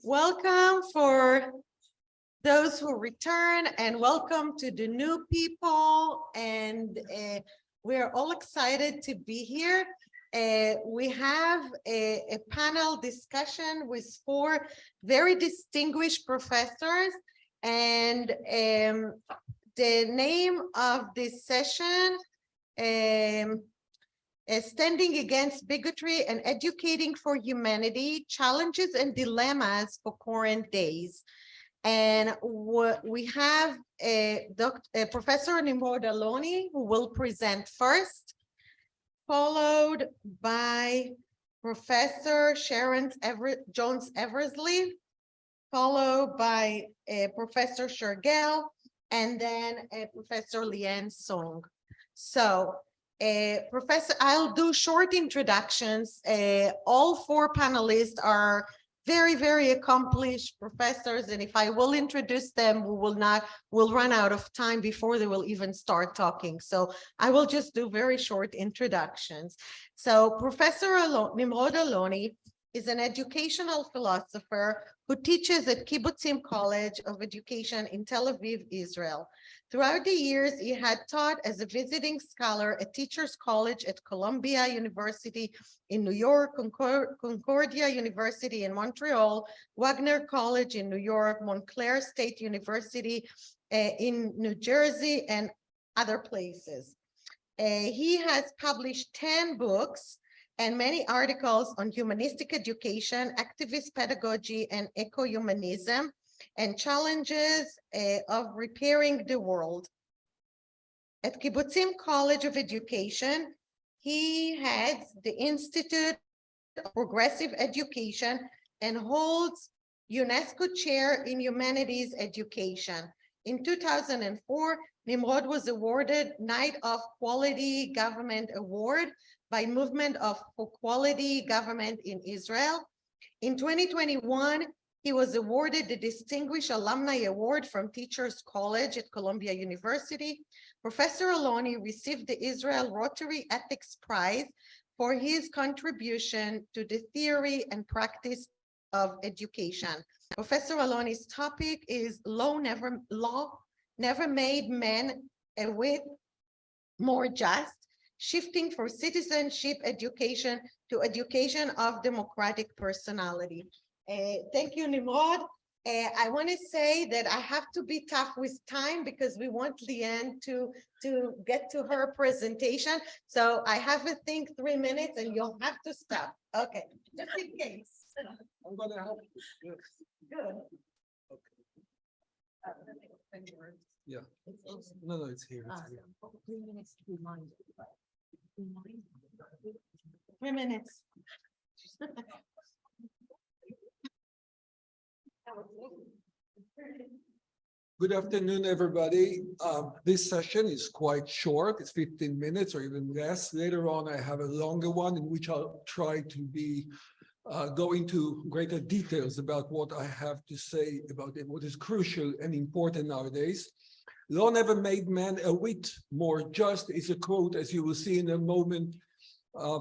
Welcome for those who return, and welcome to the new people. And we're all excited to be here. We have a panel discussion with 4 very distinguished professors, and the name of this session Standing Against Bigotry and Educating for Humanity, Challenges and Dilemmas for Current Days. And we have Professor Nimrod Aloni, who will present first, followed by Professor Sharon Jones Eversley, followed by Professor Shergel, and then Professor Leanne Song. So, Professor, I'll do short introductions. All 4 panelists are very, very accomplished professors, and if I will introduce them, we'll run out of time before they will even start talking. So I will just do very short introductions. So Professor Nimrod Aloni is an educational philosopher who teaches at Kibbutzim College of Education in Tel Aviv, Israel. Throughout the years, he had taught as a visiting scholar at Teachers College at Columbia University in New York, Concordia University in Montreal, Wagner College in New York, Montclair State University in New Jersey, and other places. He has published 10 books and many articles on humanistic education, activist pedagogy, and eco-humanism, and challenges of repairing the world. At Kibbutzim College of Education, he heads the Institute of Progressive Education and holds UNESCO Chair in Humanities Education. In 2004, Nimrod was awarded Knight of Quality Government Award by Movement for Quality Government in Israel. In 2021, he was awarded the Distinguished Alumni Award from Teachers College at Columbia University. Professor Aloni received the Israel Rotary Ethics Prize for his contribution to the theory and practice of education. Professor Aloni's topic is Law Never Made Men a Whit More Just, Shifting for Citizenship Education to Education of Democratic Personality. Thank you, Nimrod. I want to say that I have to be tough with time because we want Leanne to get to her presentation. So I have to think 3 minutes and you'll have to stop. Okay, just in case. I'm going to help you. Good. Okay. Yeah. No, it's here. It's here. 3 minutes to remind. 3 minutes. Good afternoon, everybody. This session is quite short. It's 15 minutes or even less. Later on, I have a longer one in which I'll try to go into greater details about what I have to say about it, what is crucial and important nowadays. Law never made man a whit more just is a quote, as you will see in a moment,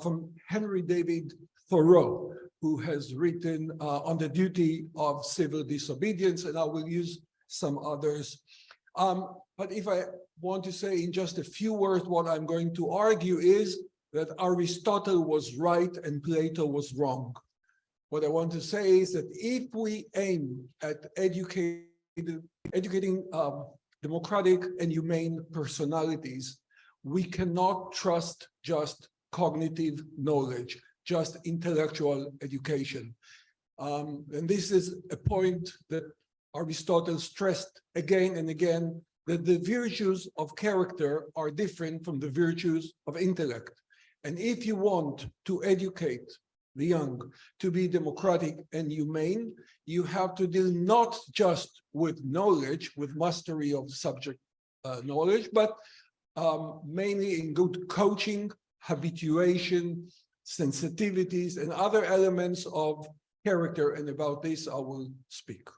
from Henry David Thoreau, who has written on the duty of civil disobedience, and I will use some others. But if I want to say in just a few words, what I'm going to argue is that Aristotle was right and Plato was wrong. What I want to say is that if we aim at educating democratic and humane personalities, we cannot trust just cognitive knowledge, just intellectual education. And this is a point that Aristotle stressed again and again, that the virtues of character are different from the virtues of intellect. And if you want to educate the young to be democratic and humane, you have to deal not just with knowledge, with mastery of subject knowledge, but mainly in good coaching, habituation, sensitivities, and other elements of character. And about this, I will speak.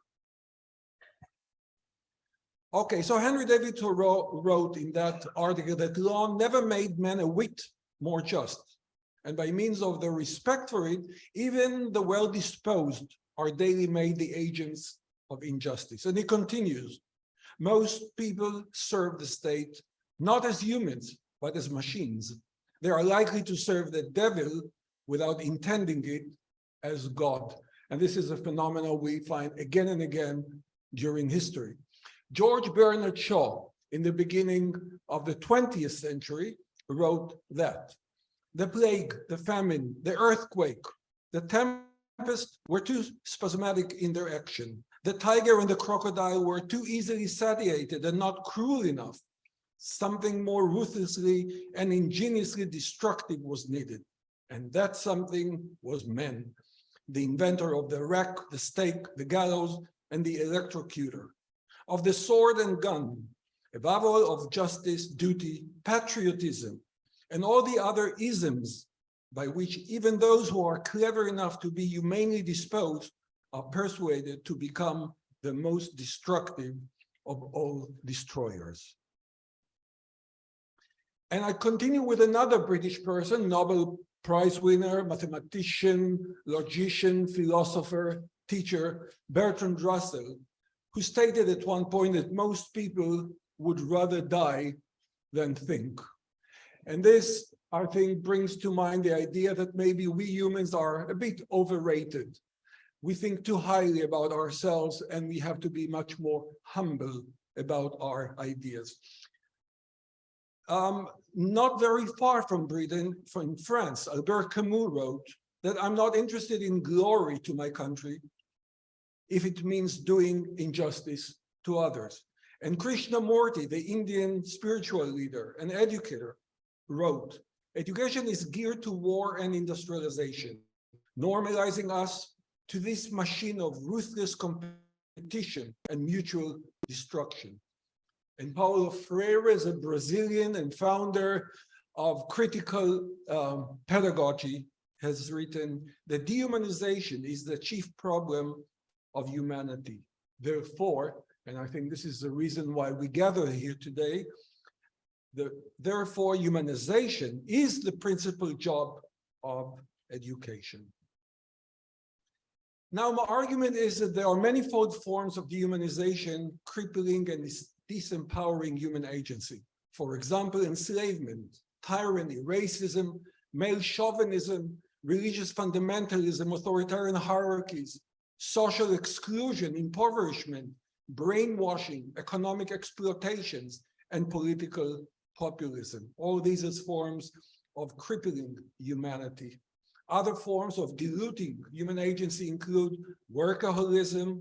Okay, so Henry David Thoreau wrote in that article that law never made men a whit more just. And by means of the respect for it, even the well-disposed are daily made the agents of injustice. And he continues, most people serve the state not as humans, but as machines. They are likely to serve the devil without intending it as God. And this is a phenomenon we find again and again during history. George Bernard Shaw, in the beginning of the 20th century, wrote that the plague, the famine, the earthquake, the tempest were too spasmodic in their action. The tiger and the crocodile were too easily satiated and not cruel enough. Something more ruthlessly and ingeniously destructive was needed. And that something was man, the inventor of the rack, the stake, the gallows, and the electrocutor, of the sword and gun, above all of justice, duty, patriotism, and all the other isms by which even those who are clever enough to be humanely disposed are persuaded to become the most destructive of all destroyers. And I continue with another British person, Nobel Prize winner, mathematician, logician, philosopher, teacher, Bertrand Russell, who stated at one point that most people would rather die than think. And this, I think, brings to mind the idea that maybe we humans are a bit overrated. We think too highly about ourselves, and we have to be much more humble about our ideas. Not very far from Britain, from France, Albert Camus wrote that I'm not interested in glory to my country if it means doing injustice to others. And Krishnamurti, the Indian spiritual leader and educator, wrote, education is geared to war and industrialization, normalizing us to this machine of ruthless competition and mutual destruction. And Paulo Freire is a Brazilian and founder of critical pedagogy, has written that dehumanization is the chief problem of humanity. Therefore, and I think this is the reason why we gather here today, therefore humanization is the principal job of education. Now, my argument is that there are manifold forms of dehumanization, crippling and disempowering human agency. For example, enslavement, tyranny, racism, male chauvinism, religious fundamentalism, authoritarian hierarchies, social exclusion, impoverishment, brainwashing, economic exploitations, and political populism. All these as forms of crippling humanity. Other forms of diluting human agency include workaholism,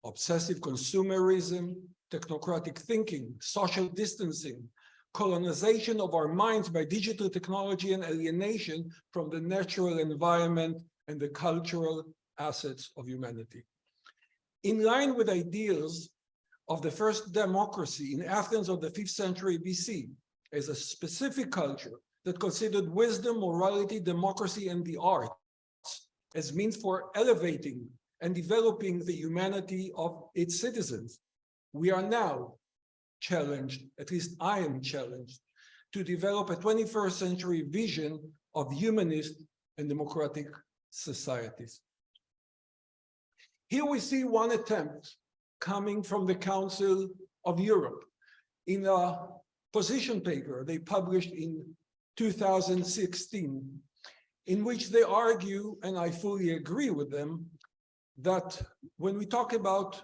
obsessive consumerism, technocratic thinking, social distancing, colonization of our minds by digital technology, and alienation from the natural environment and the cultural assets of humanity. In line with ideals of the first democracy in Athens of the 5th century BC, as a specific culture that considered wisdom, morality, democracy, and the arts as means for elevating and developing the humanity of its citizens, we are now challenged, at least I am challenged, to develop a 21st century vision of humanist and democratic societies. Here we see one attempt coming from the Council of Europe in a position paper they published in 2016, in which they argue, and I fully agree with them, that when we talk about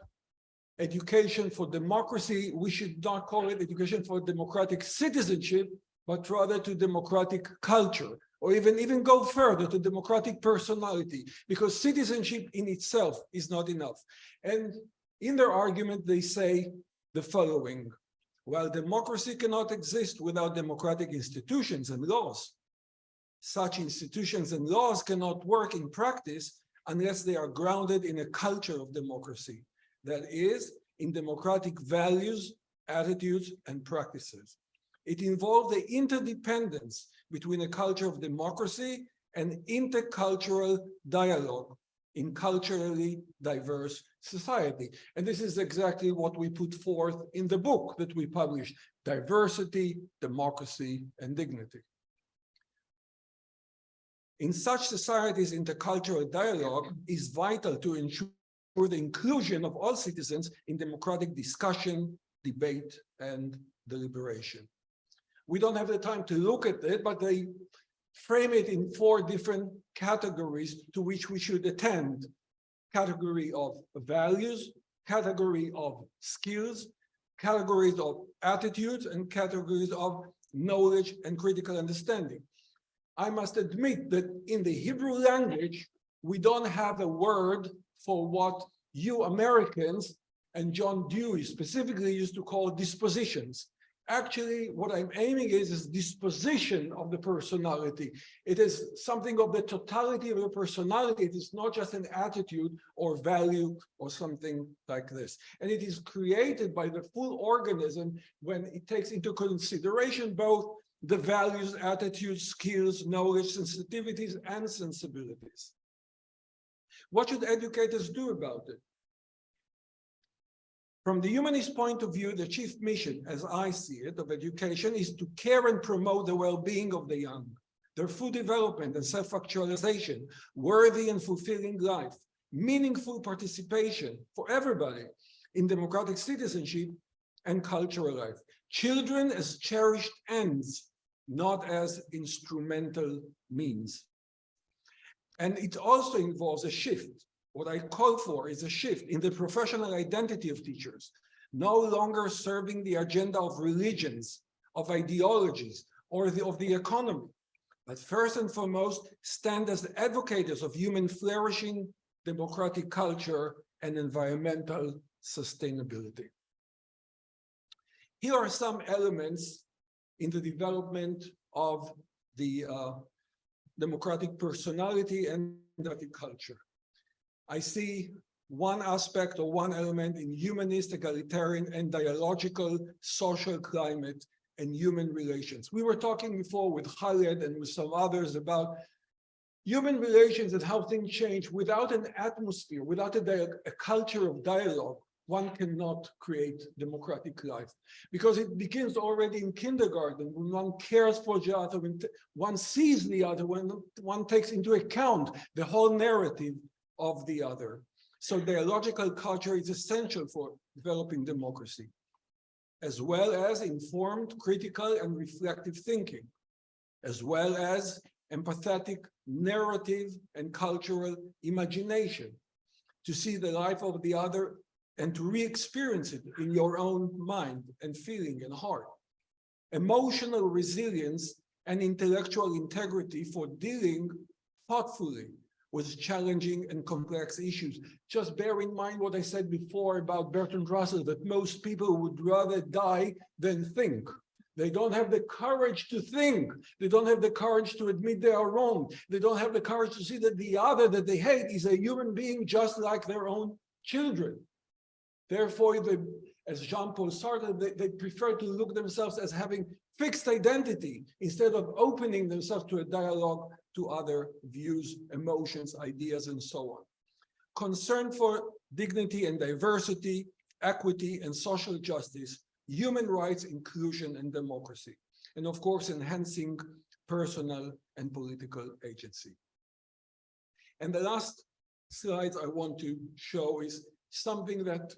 education for democracy, we should not call it education for democratic citizenship, but rather to democratic culture, or even go further to democratic personality, because citizenship in itself is not enough. And in their argument, they say the following: while democracy cannot exist without democratic institutions and laws, such institutions and laws cannot work in practice unless they are grounded in a culture of democracy, that is, in democratic values, attitudes, and practices. It involves the interdependence between a culture of democracy and intercultural dialogue in culturally diverse society. And this is exactly what we put forth in the book that we published: Diversity, Democracy, and Dignity. In such societies, intercultural dialogue is vital to ensure the inclusion of all citizens in democratic discussion, debate, and deliberation. We don't have the time to look at it, but they frame it in 4 different categories to which we should attend. Category of values, category of skills, categories of attitudes, and categories of knowledge and critical understanding. I must admit that in the Hebrew language, we don't have a word for what you Americans and John Dewey specifically used to call dispositions. Actually, what I'm aiming is disposition of the personality. It is something of the totality of the personality. It is not just an attitude or value or something like this. And it is created by the full organism when it takes into consideration both the values, attitudes, skills, knowledge, sensitivities, and sensibilities. What should educators do about it? From the humanist point of view, the chief mission, as I see it, of education is to care and promote the well-being of the young, their full development and self-actualization, worthy and fulfilling life, meaningful participation for everybody in democratic citizenship and cultural life. Children as cherished ends, not as instrumental means. And it also involves a shift. What I call for is a shift in the professional identity of teachers, no longer serving the agenda of religions, of ideologies, or of the economy, but first and foremost, stand as advocates of human flourishing, democratic culture, and environmental sustainability. Here are some elements in the development of the democratic personality and democratic culture. I see one aspect or one element in humanist, egalitarian, and dialogical social climate and human relations. We were talking before with Khaled and with some others about human relations and how things change. Without an atmosphere, without a culture of dialogue, one cannot create democratic life, because it begins already in kindergarten when one cares for the other, when one sees the other, when one takes into account the whole narrative of the other. So dialogical culture is essential for developing democracy, as well as informed, critical, and reflective thinking, as well as empathetic narrative and cultural imagination, to see the life of the other and to re-experience it in your own mind and feeling and heart. Emotional resilience and intellectual integrity for dealing thoughtfully with challenging and complex issues. Just bear in mind what I said before about Bertrand Russell, that most people would rather die than think. They don't have the courage to think. They don't have the courage to admit they are wrong. They don't have the courage to see that the other that they hate is a human being just like their own children. Therefore, as Jean-Paul Sartre, they prefer to look themselves as having fixed identity instead of opening themselves to a dialogue to other views, emotions, ideas, and so on. Concern for dignity and diversity, equity and social justice, human rights, inclusion, and democracy. And of course, enhancing personal and political agency. And the last slide I want to show is something that,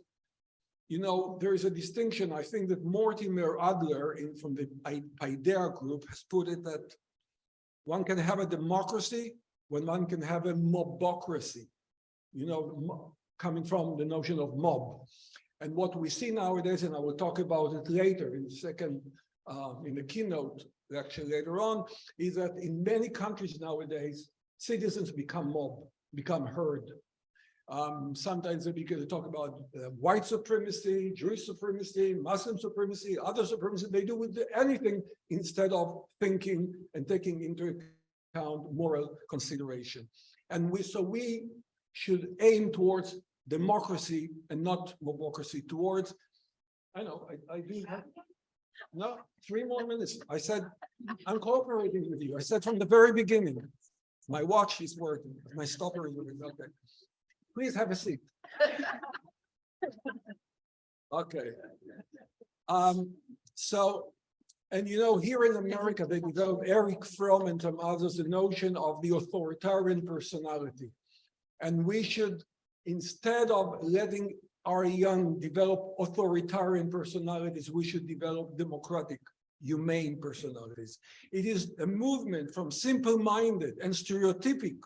you know, there is a distinction. I think that Mortimer Adler from the IDEA group has put it that one can have a democracy when one can have a mobocracy, you know, coming from the notion of mob. And what we see nowadays, and I will talk about it later in the second, in the keynote lecture later on, is that in many countries nowadays, citizens become mob, become herd. Sometimes they begin to talk about white supremacy, Jewish supremacy, Muslim supremacy, other supremacy. They do with anything instead of thinking and taking into account moral consideration. And so we should aim towards democracy and not mobocracy, towards, I know, I do have, no, 3 more minutes. I said, I'm cooperating with you. I said from the very beginning, my watch is working, my stopper is working, okay. Please have a seat. Okay. So And you know, here in America, they developed Eric Fromm and some others, the notion of the authoritarian personality. And we should, instead of letting our young develop authoritarian personalities, we should develop democratic, humane personalities. It is a movement from simple-minded and stereotypic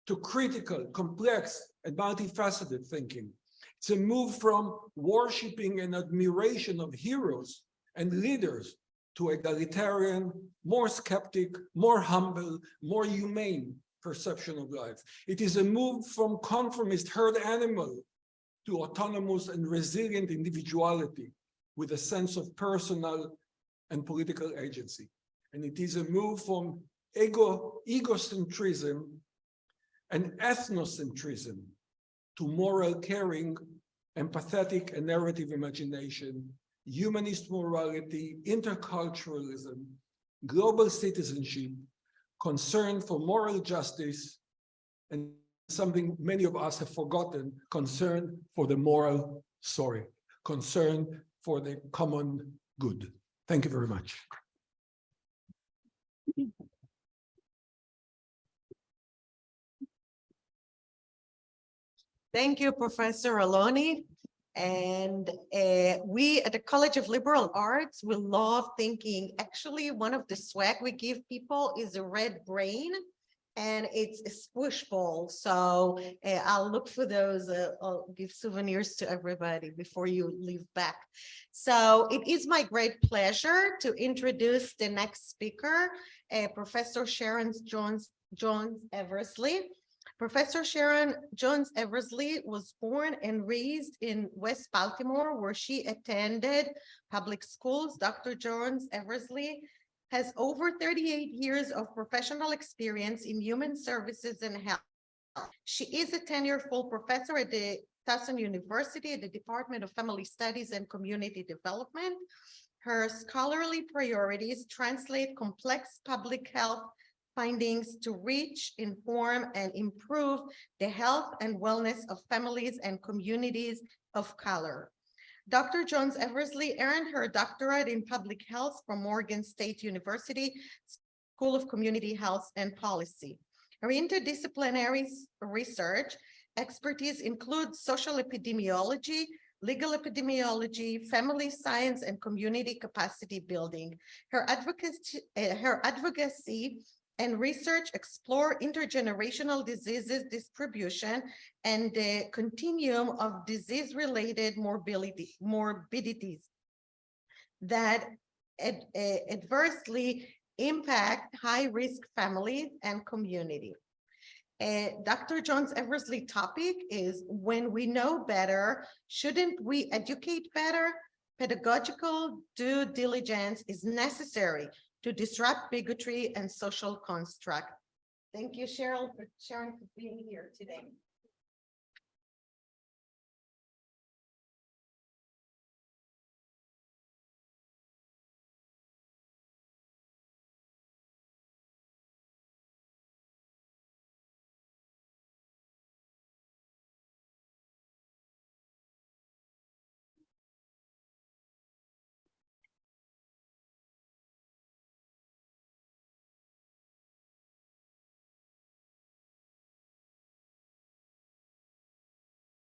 to critical, complex, and multifaceted thinking. It's a move from worshiping and admiration of heroes and leaders to egalitarian, more skeptic, more humble, more humane perception of life. It is a move from conformist herd animal to autonomous and resilient individuality with a sense of personal and political agency. And it is a move from egocentrism and ethnocentrism to moral caring, empathetic and narrative imagination, humanist morality, interculturalism, global citizenship, concern for moral justice, and something many of us have forgotten, concern for the concern for the common good. Thank you very much. Thank you, Professor Aloni. And we at the College of Liberal Arts, we love thinking. Actually, one of the swag we give people is a red brain, and it's a squish ball. So I'll look for those. I'll give souvenirs to everybody before you leave back. So it is my great pleasure to introduce the next speaker, Professor Sharon Jones Eversley. Professor Sharon Jones Eversley was born and raised in West Baltimore, where she attended public schools. Dr. Jones Eversley has over 38 years of professional experience in human services and health. She is a tenured full professor at the Towson University at the Department of Family Studies and Community Development. Her scholarly priorities translate complex public health findings to reach, inform, and improve the health and wellness of families and communities of color. Dr. Jones Eversley earned her doctorate in public health from Morgan State University School of Community Health and Policy. Her interdisciplinary research expertise includes social epidemiology, legal epidemiology, family science, and community capacity building. Her advocacy and research explore intergenerational diseases distribution and the continuum of disease-related morbidities that adversely impact high-risk families and community. Dr. Jones Eversley topic is when we know better, shouldn't we educate better? Pedagogical due diligence is necessary to disrupt bigotry and social construct. Thank you, Sharon, for being here today.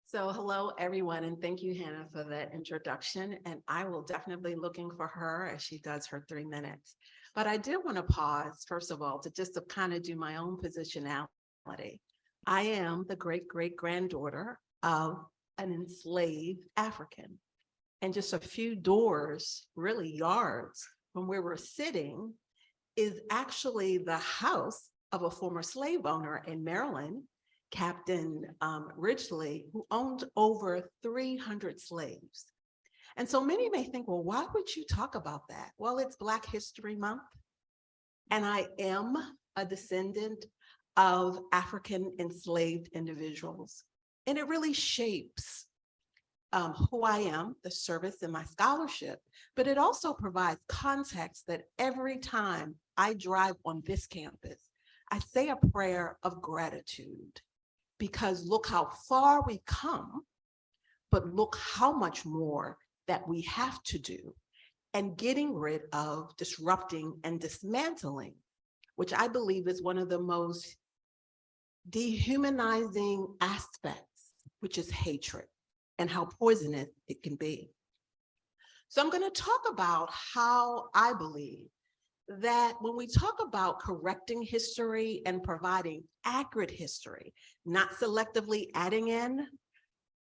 So hello, everyone, and thank you, Hannah, for that introduction. And I will definitely be looking for her as she does her 3 minutes. But I did want to pause, first of all, to just to kind of do my own positionality. I am the great-great-granddaughter of an enslaved African. And just a few doors, really yards, from where we're sitting is actually the house of a former slave owner in Maryland, Captain Ridgely, who owned over 300 slaves. And so many may think, well, why would you talk about that? Well, it's Black History Month, and I am a descendant of African enslaved individuals. And it really shapes who I am, the service in my scholarship, but it also provides context that every time I drive on this campus, I say a prayer of gratitude. Because look how far we've come, but look how much more that we have to do. and getting rid of, disrupting, and dismantling, which I believe is one of the most dehumanizing aspects, which is hatred and how poisonous it can be. So I'm going to talk about how I believe that when we talk about correcting history and providing accurate history, not selectively adding in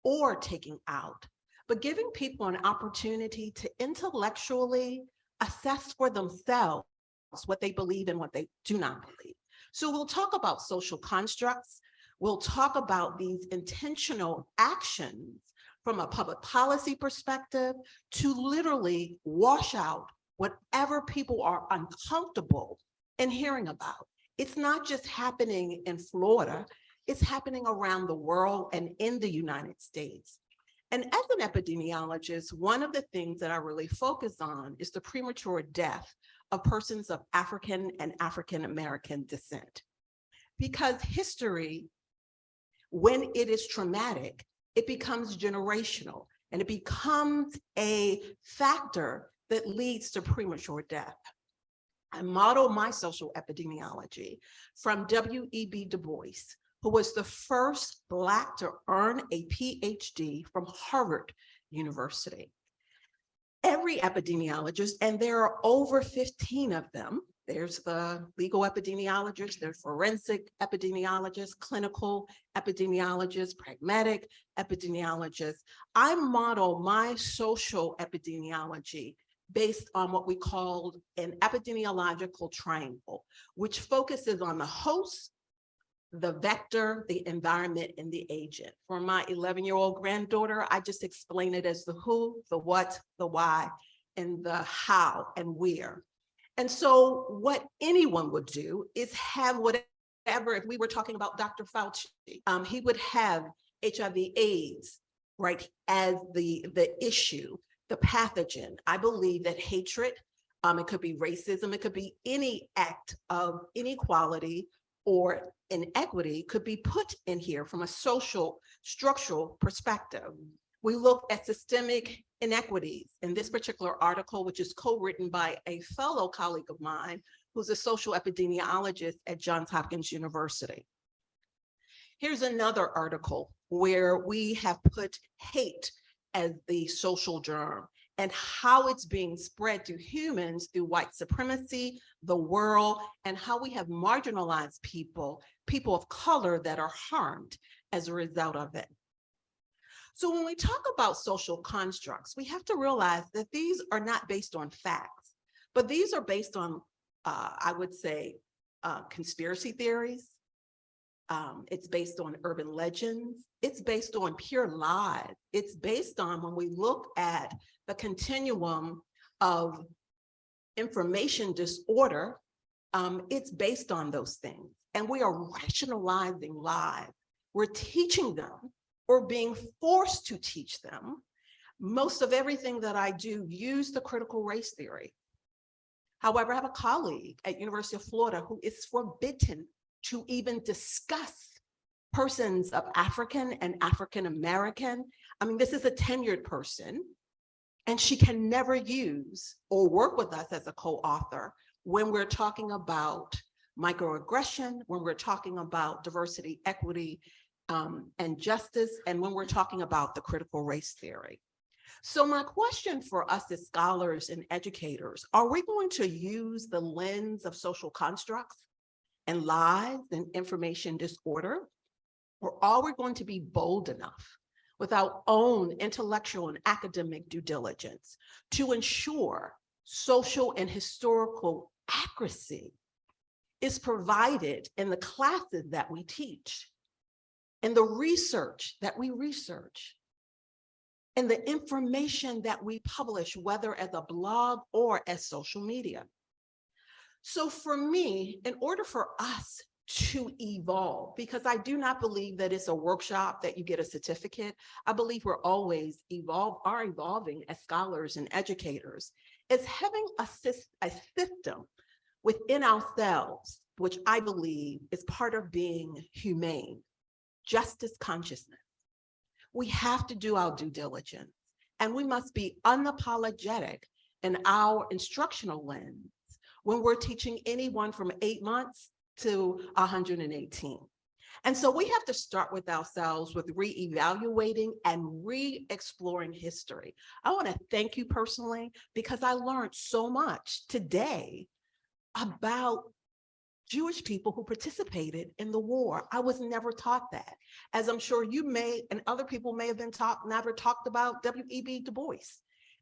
or taking out, but giving people an opportunity to intellectually assess for themselves what they believe and what they do not believe. So we'll talk about social constructs. We'll talk about these intentional actions from a public policy perspective to literally wash out whatever people are uncomfortable in hearing about. It's not just happening in Florida, it's happening around the world and in the United States. And as an epidemiologist, one of the things that I really focus on is the premature death of persons of African and African American descent. Because history, when it is traumatic, it becomes generational and it becomes a factor that leads to premature death. I model my social epidemiology from W.E.B. Du Bois, who was the first Black to earn a PhD from Harvard University. Every epidemiologist, and there are over 15 of them, there's the legal epidemiologist, there's forensic epidemiologist, clinical epidemiologist, pragmatic epidemiologist. I model my social epidemiology based on what we call an epidemiological triangle, which focuses on the host, the vector, the environment, and the agent. For my 11-year-old granddaughter, I just explain it as the who, the what, the why, and the how and where. And so what anyone would do is have whatever, if we were talking about Dr. Fauci, he would have HIV/AIDS, right, as the issue, the pathogen. I believe that hatred, it could be racism, it could be any act of inequality or inequity could be put in here from a social structural perspective. We look at systemic inequities in this particular article, which is co-written by a fellow colleague of mine, who's a social epidemiologist at Johns Hopkins University. Here's another article where we have put hate as the social germ and how it's being spread to humans through white supremacy, the world, and how we have marginalized people of color that are harmed as a result of it. So when we talk about social constructs, we have to realize that these are not based on facts, but these are based on, I would say, conspiracy theories. It's based on urban legends. It's based on pure lies. It's based on, when we look at the continuum of information disorder, it's based on those things. And we are rationalizing lies. We're teaching them or being forced to teach them. Most of everything that I do use the critical race theory. However, I have a colleague at University of Florida who is forbidden to even discuss persons of African and African American. I mean, this is a tenured person, and she can never use or work with us as a co-author when we're talking about microaggression, when we're talking about diversity, equity, and justice, and when we're talking about the critical race theory. So my question for us as scholars and educators, are we going to use the lens of social constructs and lies and information disorder? Or are we going to be bold enough with our own intellectual and academic due diligence to ensure social and historical accuracy is provided in the classes that we teach, in the research that we research, in the information that we publish, whether as a blog or as social media? So for me, in order for us to evolve, because I do not believe that it's a workshop that you get a certificate. I believe we're always evolving as scholars and educators, is having a system within ourselves, which I believe is part of being humane, justice consciousness. We have to do our due diligence, and we must be unapologetic in our instructional lens when we're teaching anyone from 8 months to 118. And so we have to start with ourselves with re-evaluating and re-exploring history. I want to thank you personally because I learned so much today about Jewish people who participated in the war. I was never taught that. As I'm sure you may, and other people may have been taught, never talked about W.E.B. Du Bois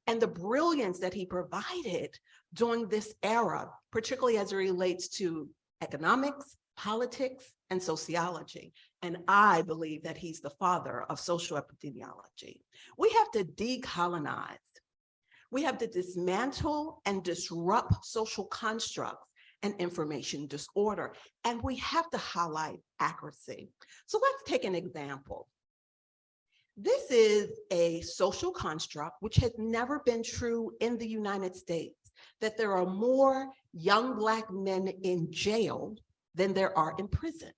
and the brilliance that he provided during this era, particularly as it relates to economics, politics, and sociology. And I believe that he's the father of social epidemiology. We have to decolonize. We have to dismantle and disrupt social constructs and information disorder. And we have to highlight accuracy. So let's take an example. This is a social construct which has never been true in the United States, that there are more young Black men in jail than there are in prison.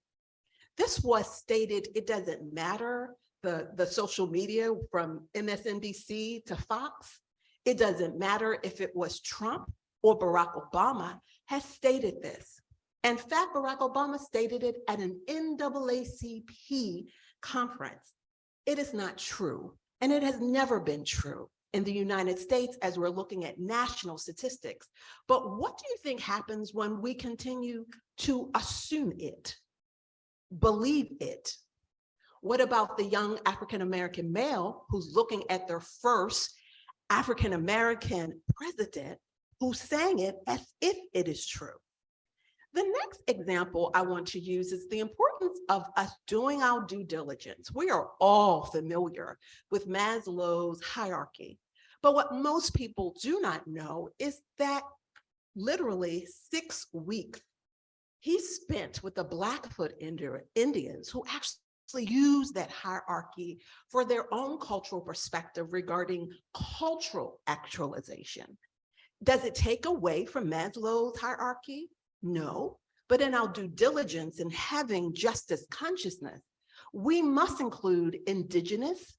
This was stated, it doesn't matter, the social media from MSNBC to Fox, it doesn't matter if it was Trump or Barack Obama has stated this. In fact, Barack Obama stated it at an NAACP conference. It is not true, and it has never been true in the United States as we're looking at national statistics. But what do you think happens when we continue to assume it, believe it? What about the young African-American male who's looking at their first African-American president who's saying it as if it is true? The next example I want to use is the importance of us doing our due diligence. We are all familiar with Maslow's hierarchy, but what most people do not know is that literally 6 weeks he spent with the Blackfoot Indians who actually use that hierarchy for their own cultural perspective regarding cultural actualization. Does it take away from Maslow's hierarchy? No, but in our due diligence in having justice consciousness, we must include Indigenous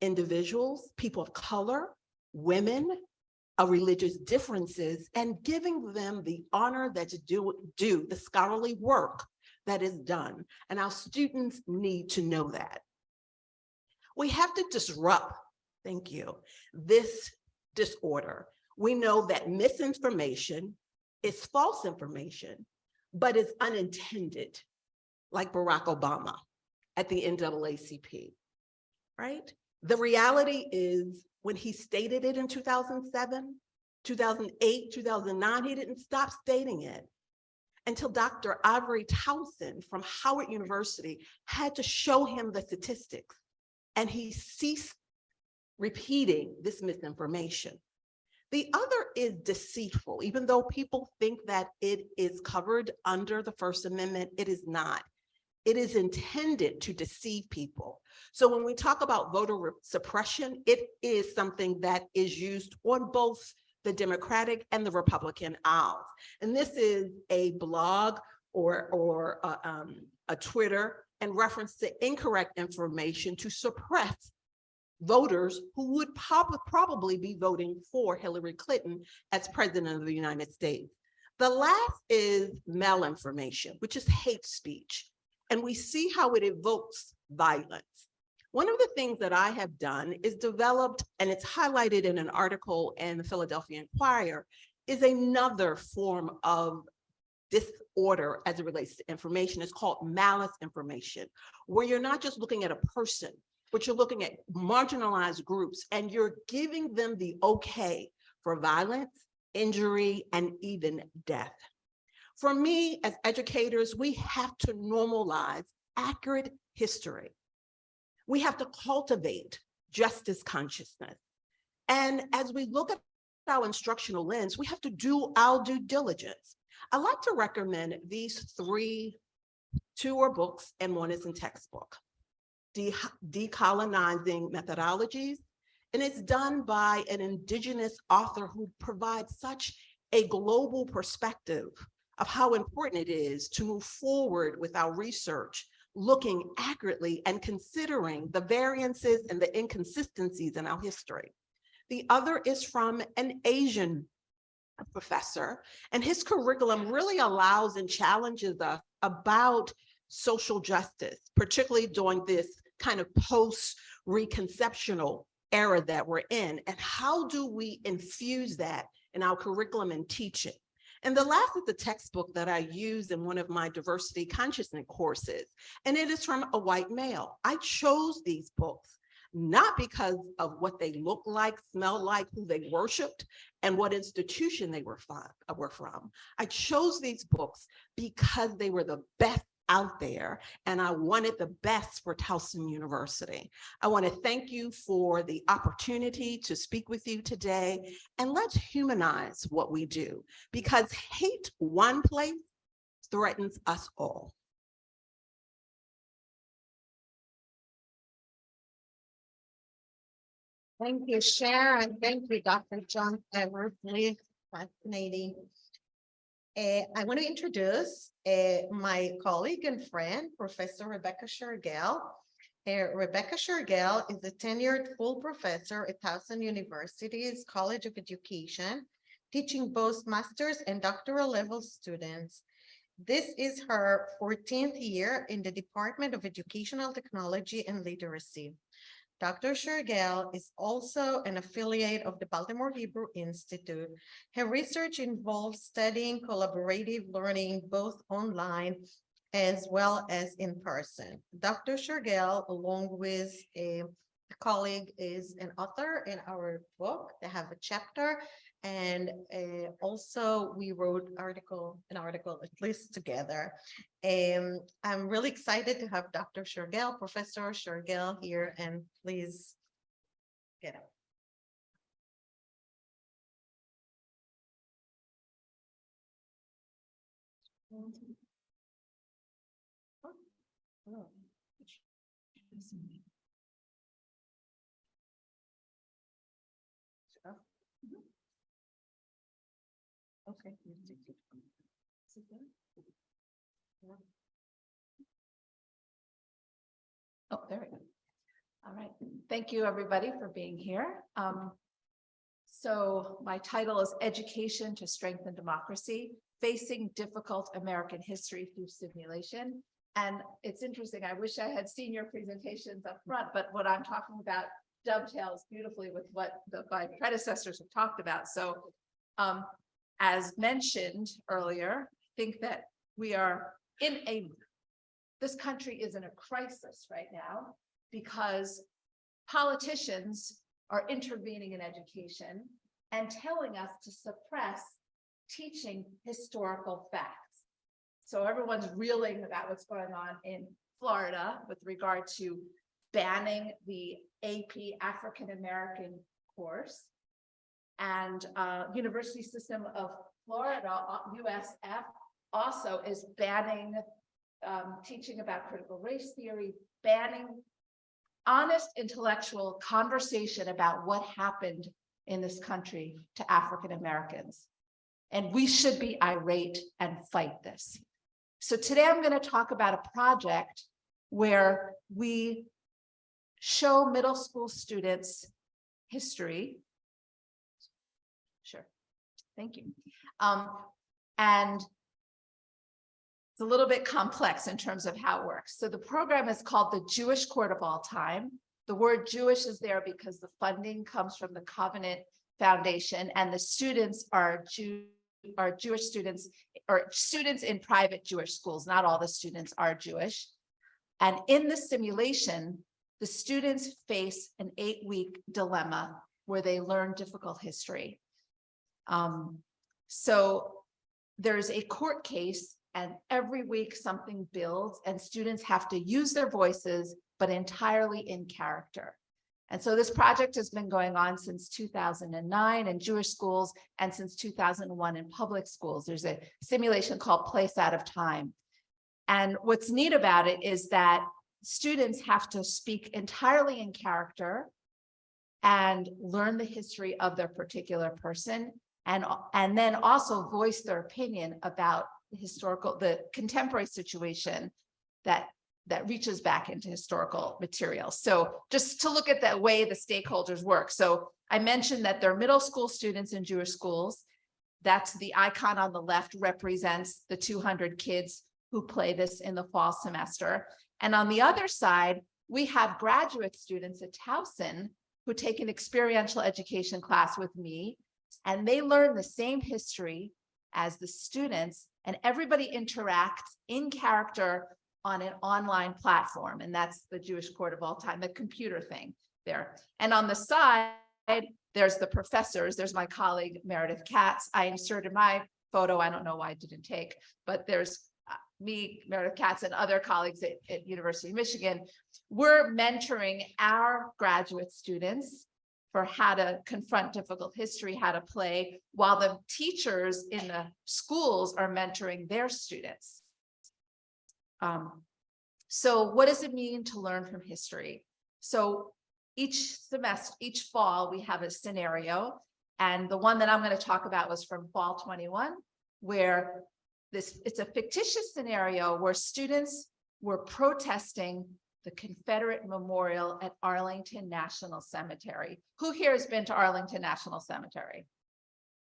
individuals, people of color, women, religious differences, and giving them the honor that's due the scholarly work that is done. And our students need to know that. We have to disrupt, thank you, this disorder. We know that misinformation is false information, but is unintended, like Barack Obama at the NAACP, right? The reality is when he stated it in 2007, 2008, 2009, he didn't stop stating it until Dr. Ivory Townsend from Howard University had to show him the statistics, and he ceased repeating this misinformation. The other is deceitful. Even though people think that it is covered under the First Amendment, it is not. It is intended to deceive people. So when we talk about voter suppression, it is something that is used on both the Democratic and the Republican aisles. And this is a blog or a Twitter in reference to incorrect information to suppress voters who would probably be voting for Hillary Clinton as president of the United States. The last is malinformation, which is hate speech. And we see how it evokes violence. One of the things that I have done is developed, and it's highlighted in an article in the Philadelphia Inquirer, is another form of disorder as it relates to information. It's called malice information, where you're not just looking at a person, but you're looking at marginalized groups and you're giving them the okay for violence, injury, and even death. For me, as educators, we have to normalize accurate history. We have to cultivate justice consciousness. And as we look at our instructional lens, we have to do our due diligence. I like to recommend these two are books and one is in textbook. Decolonizing Methodologies, and it's done by an Indigenous author who provides such a global perspective of how important it is to move forward with our research, looking accurately and considering the variances and the inconsistencies in our history. The other is from an Asian professor, and his curriculum really allows and challenges us about social justice, particularly during this kind of post-reconceptional era that we're in, and how do we infuse that in our curriculum and teaching. And the last is the textbook that I use in one of my diversity consciousness courses, and it is from a white male. I chose these books not because of what they look like, smell like, who they worshiped, and what institution they were from. I chose these books because they were the best out there, and I wanted the best for Towson University. I want to thank you for the opportunity to speak with you today, and let's humanize what we do, because hate one place threatens us all. Thank you, Sharon. Thank you, Dr. John Eversley. Fascinating. I want to introduce my colleague and friend, Professor Rebecca Shergill. Rebecca Shergill is a tenured full professor at Towson University's College of Education, teaching both master's and doctoral level students. This is her 14th year in the Department of Educational Technology and Literacy. Dr. Shergill is also an affiliate of the Baltimore Hebrew Institute. Her research involves studying collaborative learning both online as well as in person. Dr. Shergill, along with a colleague, is an author in our book. They have a chapter, and also we wrote an article at least together. I'm really excited to have Dr. Shergill, Professor Shergill here, and please get up. Oh. Okay. Oh, there we go. All right. Thank you, everybody, for being here. So my title is Education to Strengthen Democracy, Facing Difficult American History Through Simulation. And it's interesting, I wish I had seen your presentations up front, but what I'm talking about dovetails beautifully with what my predecessors have talked about. So as mentioned earlier, I think that we are this country is in a crisis right now because politicians are intervening in education and telling us to suppress teaching historical facts. So everyone's reeling about what's going on in Florida with regard to banning the AP African American course. And University System of Florida, USF, also is banning teaching about critical race theory, banning honest intellectual conversation about what happened in this country to African Americans. And we should be irate and fight this. So today I'm going to talk about a project where we show middle school students history. Sure, thank you. And it's a little bit complex in terms of how it works. So the program is called the Jewish Court of All Time. The word Jewish is there because the funding comes from the Covenant Foundation, and the students are Jewish students, or students in private Jewish schools. Not all the students are Jewish. And in the simulation, the students face an 8-week dilemma where they learn difficult history. So there's a court case, and every week something builds, and students have to use their voices, but entirely in character. And so this project has been going on since 2009 in Jewish schools and since 2001 in public schools. There's a simulation called Place Out of Time. And what's neat about it is that students have to speak entirely in character and learn the history of their particular person, and then also voice their opinion about the contemporary situation that that reaches back into historical materials. So just to look at the way the stakeholders work. So I mentioned that they're middle school students in Jewish schools. That's the icon on the left represents the 200 kids who play this in the fall semester. And on the other side, we have graduate students at Towson who take an experiential education class with me, and they learn the same history as the students, and everybody interacts in character on an online platform. And that's the Jewish Court of All Time, the computer thing there. And on the side, there's the professors. There's my colleague, Meredith Katz. I inserted my photo. I don't know why I didn't take, but there's me, Meredith Katz, and other colleagues at University of Michigan. We're mentoring our graduate students for how to confront difficult history, how to play, while the teachers in the schools are mentoring their students. So what does it mean to learn from history? So each semester, each fall, we have a scenario. And the one that I'm going to talk about was from fall 21, where it's a fictitious scenario where students were protesting the Confederate memorial at Arlington National Cemetery. Who here has been to Arlington National Cemetery?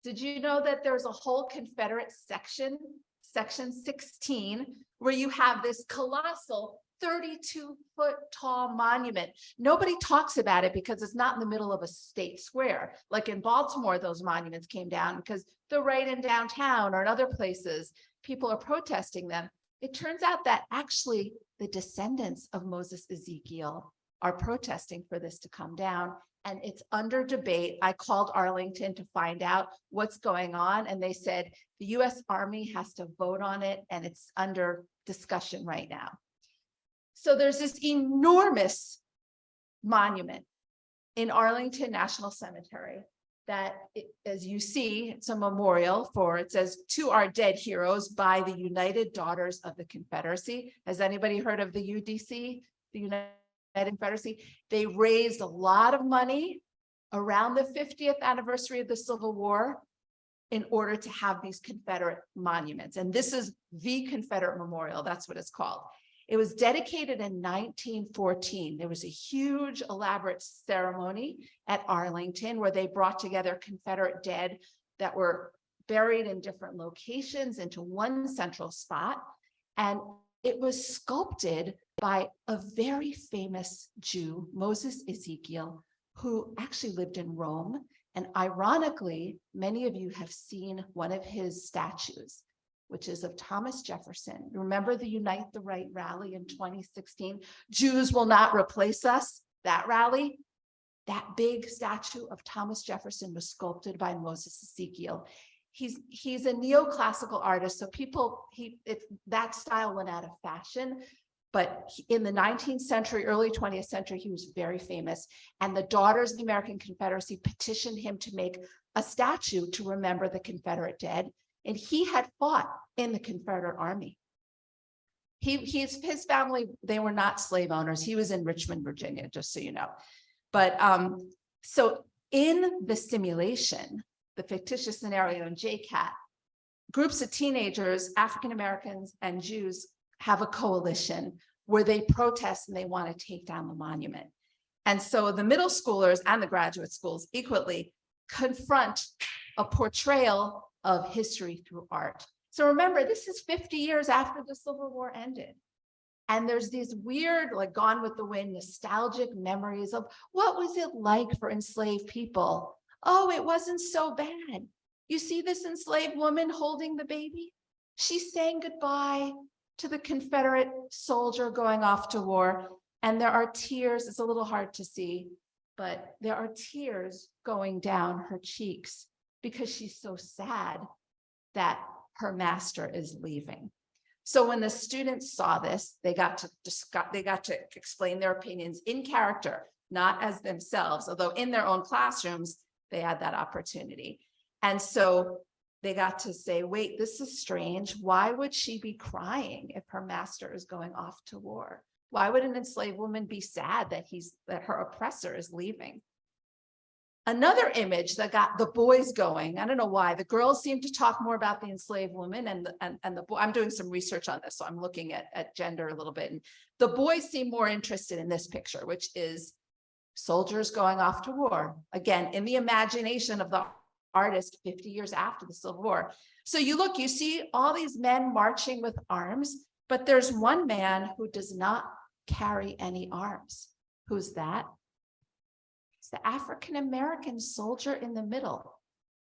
Did you know that there's a whole Confederate section, section 16, where you have this colossal 32-foot tall monument? Nobody talks about it because it's not in the middle of a state square. Like in Baltimore, those monuments came down because they're right in downtown, or in other places, people are protesting them. It turns out that actually the descendants of Moses Ezekiel are protesting for this to come down, and it's under debate. I called Arlington to find out what's going on, and they said the US Army has to vote on it, and it's under discussion right now. So there's this enormous monument in Arlington National Cemetery that, as you see, it's a memorial for, it says, "To our dead heroes by the United Daughters of the Confederacy." Has anybody heard of the UDC, the United Confederacy? They raised a lot of money around the 50th anniversary of the Civil War in order to have these Confederate monuments. And this is the Confederate Memorial, that's what it's called. It was dedicated in 1914. There was a huge, elaborate ceremony at Arlington where they brought together Confederate dead that were buried in different locations into one central spot. And it was sculpted by a very famous Jew, Moses Ezekiel, who actually lived in Rome. And ironically, many of you have seen one of his statues, which is of Thomas Jefferson. Remember the Unite the Right rally in 2016? Jews will not replace us, that rally. That big statue of Thomas Jefferson was sculpted by Moses Ezekiel. He's a neoclassical artist, so that style went out of fashion. But in the 19th century, early 20th century, he was very famous. And the Daughters of the American Confederacy petitioned him to make a statue to remember the Confederate dead. And he had fought in the Confederate Army. His family, they were not slave owners. He was in Richmond, Virginia, just so you know. But so in the simulation, the fictitious scenario in JCAT, groups of teenagers, African Americans and Jews, have a coalition where they protest and they want to take down the monument. And so the middle schoolers and the graduate schools equally confront a portrayal of history through art. So remember, this is 50 years after the Civil War ended. And there's these weird, like Gone with the Wind, nostalgic memories of what was it like for enslaved people? Oh, it wasn't so bad. You see this enslaved woman holding the baby? She's saying goodbye to the Confederate soldier going off to war. And there are tears, it's a little hard to see, but there are tears going down her cheeks because she's so sad that her master is leaving. So when the students saw this, they got to explain their opinions in character, not as themselves, although in their own classrooms, they had that opportunity. And so they got to say, wait, this is strange. Why would she be crying if her master is going off to war? Why would an enslaved woman be sad that her oppressor is leaving? Another image that got the boys going, I don't know why, the girls seem to talk more about the enslaved women and the boy. I'm doing some research on this, so I'm looking at gender a little bit. And the boys seem more interested in this picture, which is soldiers going off to war. Again, in the imagination of the artist 50 years after the Civil War. So you look, you see all these men marching with arms, but there's one man who does not carry any arms. Who's that? It's the African-American soldier in the middle.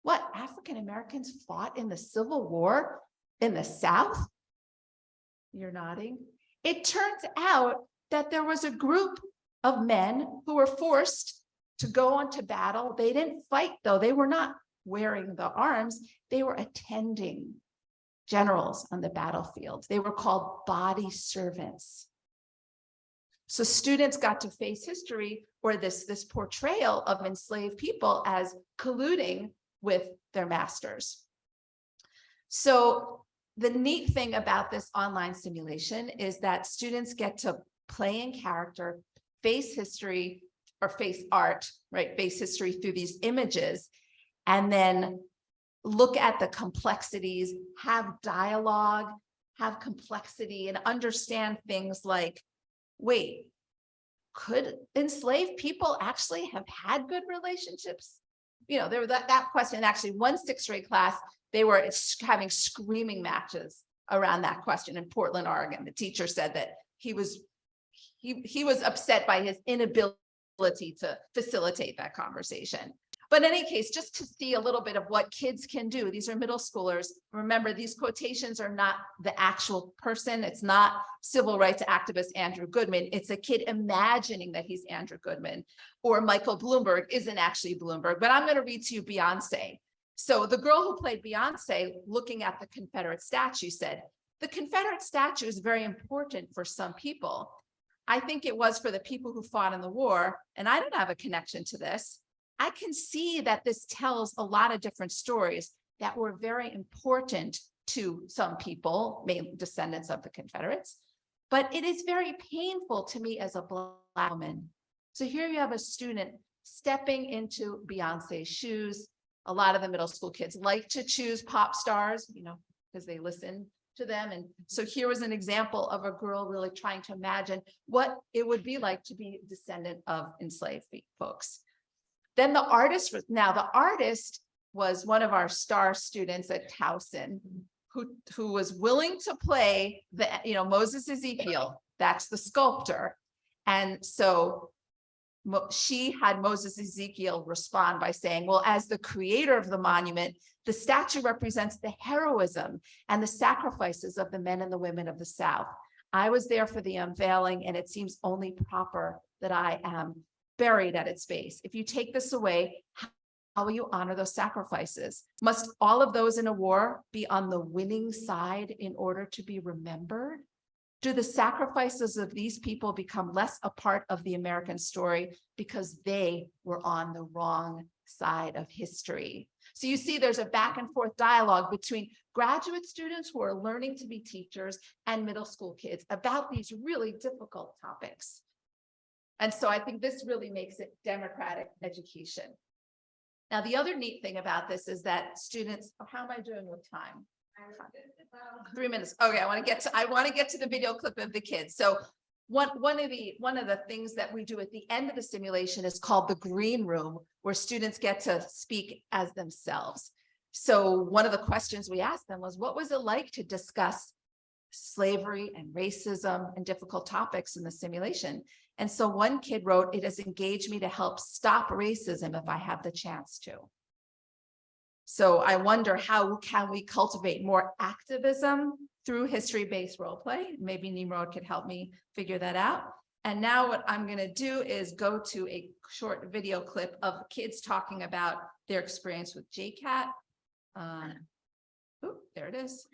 What, African-Americans fought in the Civil War in the South? You're nodding. It turns out that there was a group of men who were forced to go on to battle. They didn't fight though. They were not wearing the arms. They were attending generals on the battlefield. They were called body servants. So students got to face history or this portrayal of enslaved people as colluding with their masters. So the neat thing about this online simulation is that students get to play in character, face history or face art, right? Face history through these images, and then look at the complexities, have dialogue, have complexity, and understand things like, wait, could enslaved people actually have had good relationships? You know, there was that question. Actually, one sixth grade class, they were having screaming matches around that question in Portland, Oregon. The teacher said that he was upset by his inability to facilitate that conversation. But in any case, just to see a little bit of what kids can do. These are middle schoolers. Remember, these quotations are not the actual person. It's not civil rights activist Andrew Goodman. It's a kid imagining that he's Andrew Goodman, or Michael Bloomberg isn't actually Bloomberg. But I'm going to read to you Beyonce. So the girl who played Beyonce, looking at the Confederate statue, said, "The Confederate statue is very important for some people. I think it was for the people who fought in the war, and I don't have a connection to this. I can see that this tells a lot of different stories that were very important to some people, mainly descendants of the Confederates, but it is very painful to me as a Black woman." So here you have a student stepping into Beyonce's shoes. A lot of the middle school kids like to choose pop stars, you know, because they listen to them. And so here was an example of a girl really trying to imagine what it would be like to be a descendant of enslaved folks. Then the artist was one of our star students at Towson, who was willing to play the, you know, Moses Ezekiel. That's the sculptor. And so she had Moses Ezekiel respond by saying, well, as the creator of the monument, the statue represents the heroism and the sacrifices of the men and the women of the South. I was there for the unveiling, and it seems only proper that I am buried at its base. If you take this away, how will you honor those sacrifices? Must all of those in a war be on the winning side in order to be remembered? Do the sacrifices of these people become less a part of the American story because they were on the wrong side of history? So you see, there's a back and forth dialogue between graduate students who are learning to be teachers and middle school kids about these really difficult topics. And so I think this really makes it democratic education. Now, the other neat thing about this is that students, how am I doing with time? 3 minutes. Okay, I want to get to the video clip of the kids. So one of the things that we do at the end of the simulation is called the green room, where students get to speak as themselves. So one of the questions we asked them was, what was it like to discuss slavery and racism and difficult topics in the simulation? And so one kid wrote, "It has engaged me to help stop racism if I have the chance to." So I wonder, how can we cultivate more activism through history-based role play? Maybe Nimrod could help me figure that out. And now what I'm going to do is go to a short video clip of kids talking about their experience with JCAT. There it is.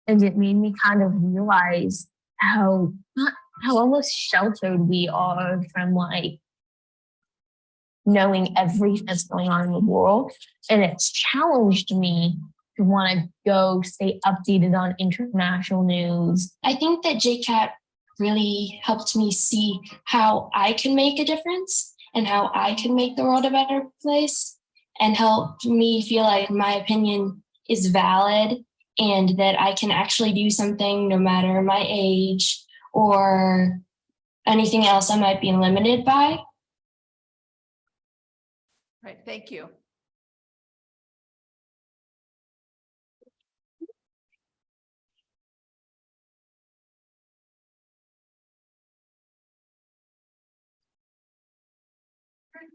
And it made me kind of realize how how almost sheltered we are from like knowing everything that's going on in the world. And it's challenged me to want to go stay updated on international news. I think that JCAT really helped me see how I can make a difference and how I can make the world a better place, and helped me feel like my opinion is valid and that I can actually do something no matter my age or anything else I might be limited by. Right, thank you.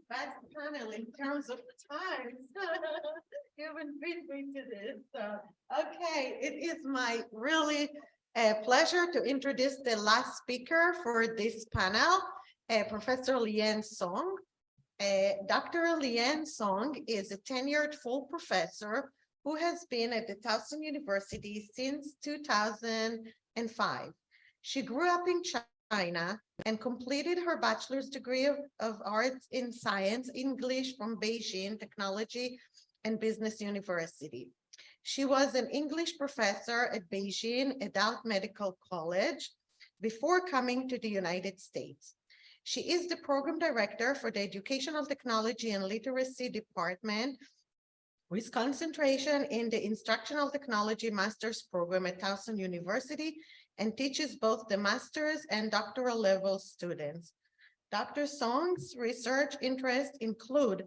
Fast panel in terms of time. You haven't beat me to this. Okay, it is my really pleasure to introduce the last speaker for this panel, Professor Lian Song. Dr. Lian Song is a tenured full professor who has been at the Towson University since 2005. She grew up in China and completed her bachelor's degree of arts in science, English from Beijing Technology and Business University. She was an English professor at Beijing Adult Medical College before coming to the United States. She is the program director for the Educational Technology and Literacy Department with concentration in the Instructional Technology Master's Program at Towson University, and teaches both the master's and doctoral level students. Dr. Song's research interests include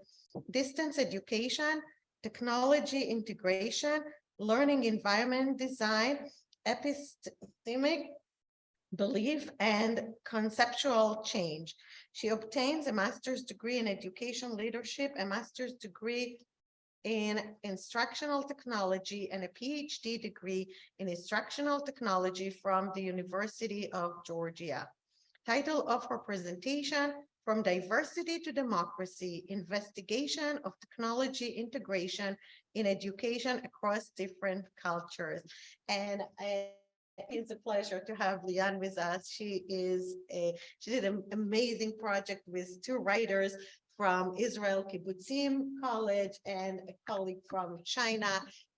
distance education, technology integration, learning environment design, epistemic belief, and conceptual change. She obtains a master's degree in education leadership, a master's degree in instructional technology, and a PhD degree in instructional technology from the University of Georgia. Title of her presentation: From Diversity to Democracy, Investigation of Technology Integration in Education Across Different Cultures. And it's a pleasure to have Lian with us. She did an amazing project with two writers from Israel Kibbutzim College and a colleague from China.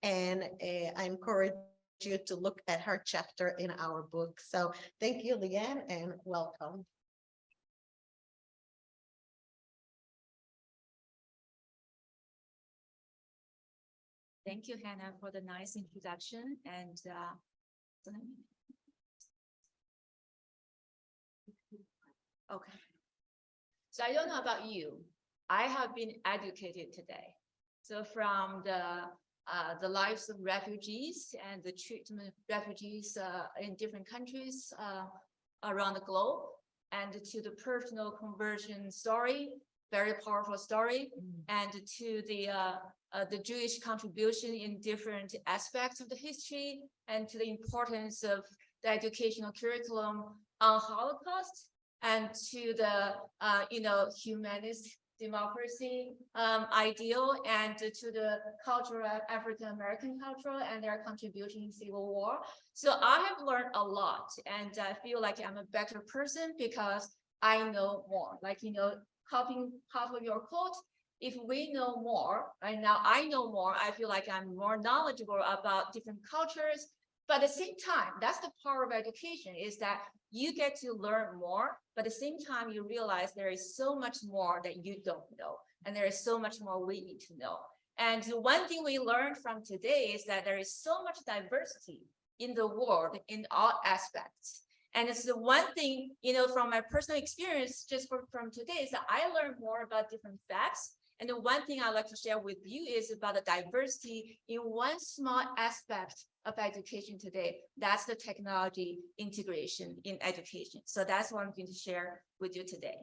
And I encourage you to look at her chapter in our book. So thank you, Lian, and welcome. Thank you, Hannah, for the nice introduction. And okay. So I don't know about you. I have been educated today. So from the lives of refugees and the treatment of refugees in different countries around the globe, and to the personal conversion story, very powerful story, and to the Jewish contribution in different aspects of the history, and to the importance of the educational curriculum on Holocaust, and to the humanist democracy ideal, and to the cultural African American culture and their contribution in Civil War. So I have learned a lot, and I feel like I'm a better person because I know more. Like, copying half of your quote, if we know more, right now I know more, I feel like I'm more knowledgeable about different cultures. But at the same time, that's the power of education, is that you get to learn more, but at the same time, you realize there is so much more that you don't know. And there is so much more we need to know. And the one thing we learned from today is that there is so much diversity in the world in all aspects. And it's the one thing, from my personal experience, just from today, is that I learned more about different facts. And the one thing I'd like to share with you is about the diversity in one small aspect of education today. That's the technology integration in education. So that's what I'm going to share with you today.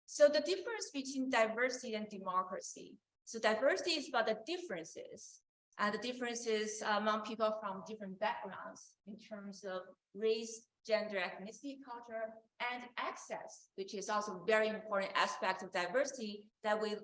So the difference between diversity and democracy. So diversity is about the differences, and the differences among people from different backgrounds in terms of race, gender, ethnicity, culture, and access, which is also a very important aspect of diversity that we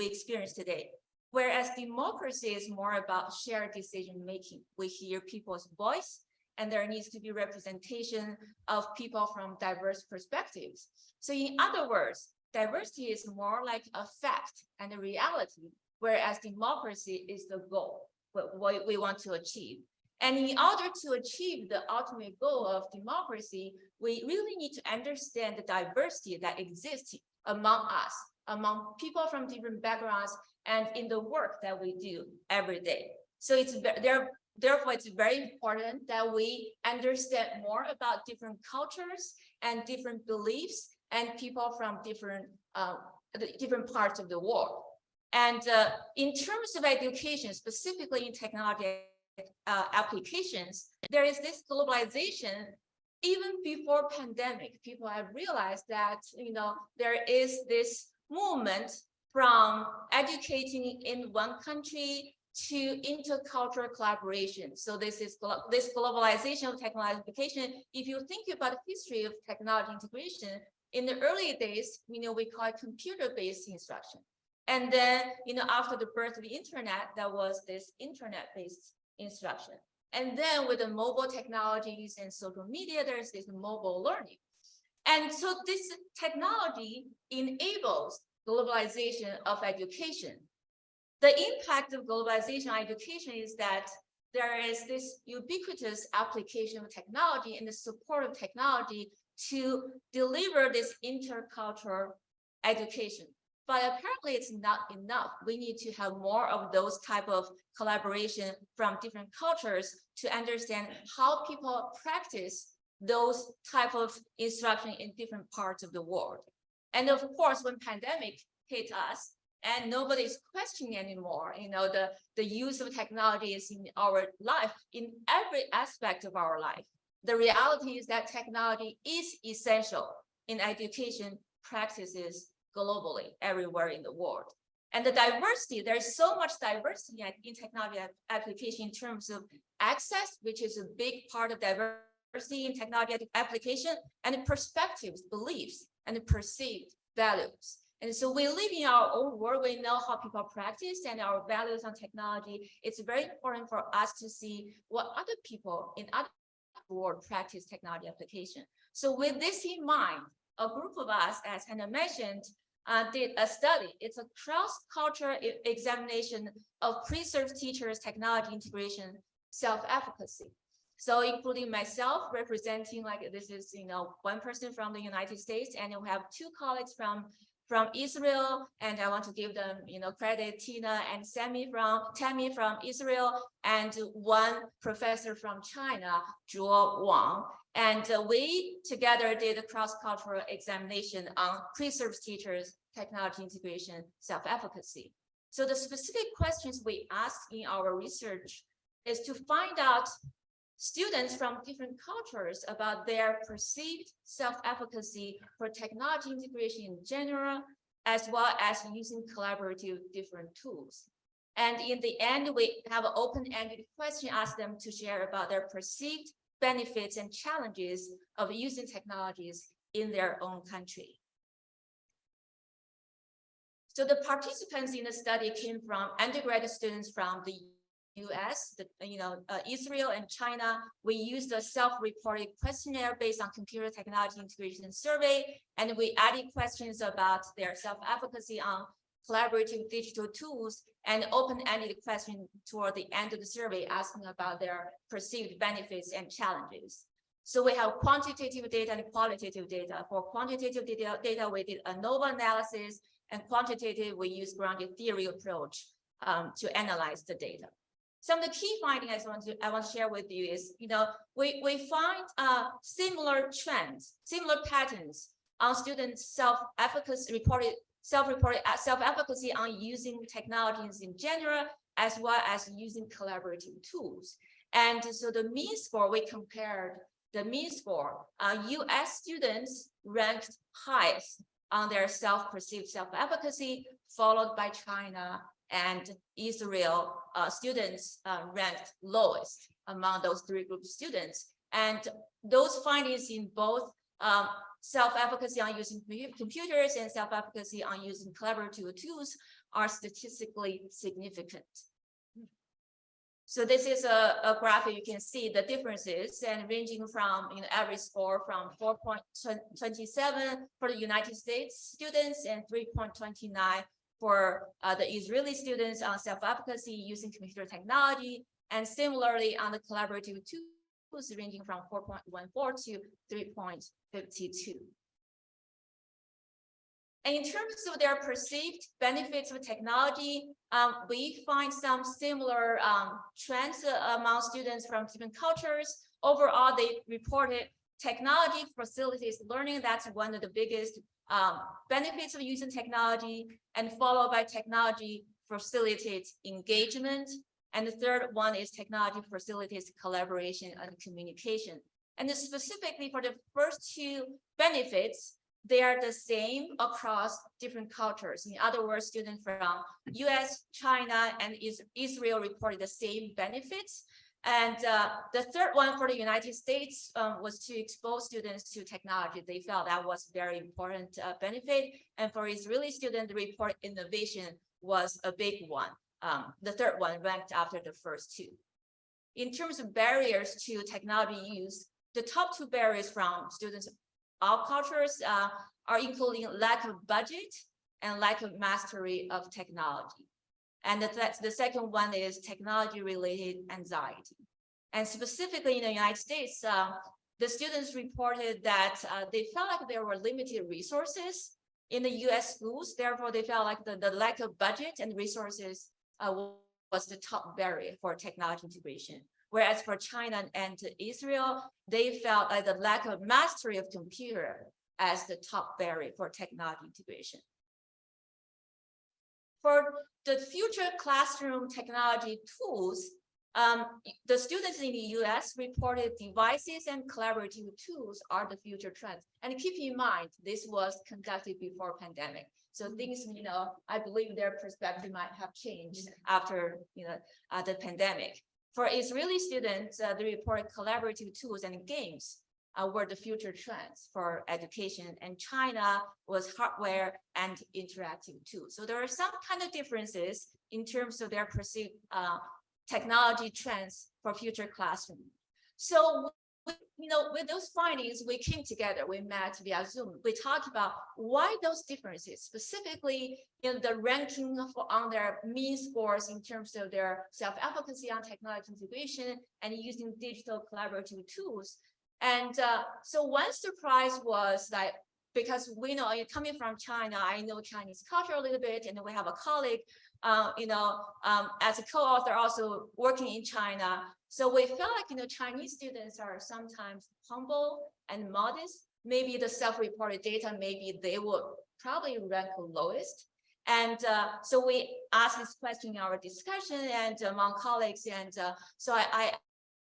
experience today. Whereas democracy is more about shared decision-making. We hear people's voice, and there needs to be representation of people from diverse perspectives. So in other words, diversity is more like a fact and a reality, whereas democracy is the goal, what we want to achieve. And in order to achieve the ultimate goal of democracy, we really need to understand the diversity that exists among us, among people from different backgrounds, and in the work that we do every day. So therefore, it's very important that we understand more about different cultures and different beliefs and people from different parts of the world. And in terms of education, specifically in technology applications, there is this globalization. Even before pandemic, people have realized that there is this movement from educating in one country to intercultural collaboration. So this globalization of technology application. If you think about the history of technology integration, in the early days, we call it computer-based instruction. And then, after the birth of the internet, there was this internet-based instruction. And then with the mobile technologies and social media, there's this mobile learning. And so this technology enables globalization of education. The impact of globalization on education is that there is this ubiquitous application of technology and the support of technology to deliver this intercultural education. But apparently it's not enough. We need to have more of those type of collaboration from different cultures to understand how people practice those type of instruction in different parts of the world. And of course, when pandemic hit us and nobody's questioning anymore, the use of technology is in our life, in every aspect of our life. The reality is that technology is essential in education practices globally, everywhere in the world. And the diversity, there's so much diversity in technology application in terms of access, which is a big part of diversity in technology application, and perspectives, beliefs, and perceived values. And so we live in our own world, we know how people practice and our values on technology. It's very important for us to see what other people in other world practice technology application. So with this in mind, a group of us, as Hannah mentioned, did a study. It's a cross-cultural examination of pre-service teachers' technology integration self-efficacy. So including myself representing, this is one person from the United States, and we have two colleagues from Israel, and I want to give them credit, Tina and Tammy from Israel, and one professor from China, Zhuo Wang. And we together did a cross-cultural examination on pre-service teachers, technology integration, self-efficacy. So the specific questions we asked in our research is to find out students from different cultures about their perceived self-efficacy for technology integration in general, as well as using collaborative different tools. And in the end, we have an open-ended question, ask them to share about their perceived benefits and challenges of using technologies in their own country. So the participants in the study came from undergraduate students from the US, Israel and China. We used a self-reported questionnaire based on computer technology integration survey, and we added questions about their self-efficacy on collaborative digital tools and open-ended question toward the end of the survey asking about their perceived benefits and challenges. So we have quantitative data and qualitative data. For quantitative data, we did ANOVA analysis, and quantitative, we use grounded theory approach to analyze the data. Some of the key findings I want to share with you is, we find similar trends, similar patterns on students' self-efficacy self-reported self-efficacy on using technologies in general, as well as using collaborative tools. And so the mean score, we compared the mean score. US students ranked highest on their self-perceived self-efficacy, followed by China and Israel students ranked lowest among those three groups of students. And those findings in both self-efficacy on using computers and self-efficacy on using collaborative tools are statistically significant. So this is a graphic. You can see the differences and ranging from average score from 4.27 for the United States students and 3.29 for the Israeli students on self-efficacy using computer technology, and similarly on the collaborative tools ranging from 4.14 to 3.52. And in terms of their perceived benefits of technology, we find some similar trends among students from different cultures. Overall, they reported technology facilitates learning. That's one of the biggest benefits of using technology, and followed by technology facilitates engagement. And the third one is technology facilitates collaboration and communication. And specifically for the first two benefits, they are the same across different cultures. In other words, students from US, China, and Israel reported the same benefits. And the third one for the United States was to expose students to technology. They felt that was very important benefit. And for Israeli students, the report innovation was a big one. The third one ranked after the first two. In terms of barriers to technology use, the top two barriers from students all cultures are including lack of budget and lack of mastery of technology. And the second one is technology-related anxiety. And specifically in the United States, the students reported that they felt like there were limited resources in the US schools. Therefore, they felt like the lack of budget and resources was the top barrier for technology integration. Whereas for China and Israel, they felt like the lack of mastery of computer as the top barrier for technology integration. For the future classroom technology tools, the students in the US reported devices and collaborative tools are the future trends. And keep in mind, this was conducted before pandemic. So things, I believe their perspective might have changed after, the pandemic. For Israeli students, they report collaborative tools and games were the future trends for education, and China was hardware and interactive tools. So there are some kind of differences in terms of their perceived technology trends for future classroom. So, with those findings, we came together, we met via Zoom. We talked about why those differences, specifically in the ranking on their mean scores in terms of their self-efficacy on technology integration and using digital collaborative tools. And so one surprise was that, because we know, coming from China, I know Chinese culture a little bit, and we have a colleague, as a co-author also working in China. So we felt like, Chinese students are sometimes humble and modest. Maybe the self-reported data, maybe they would probably rank lowest. And so we asked this question in our discussion and among colleagues. And so I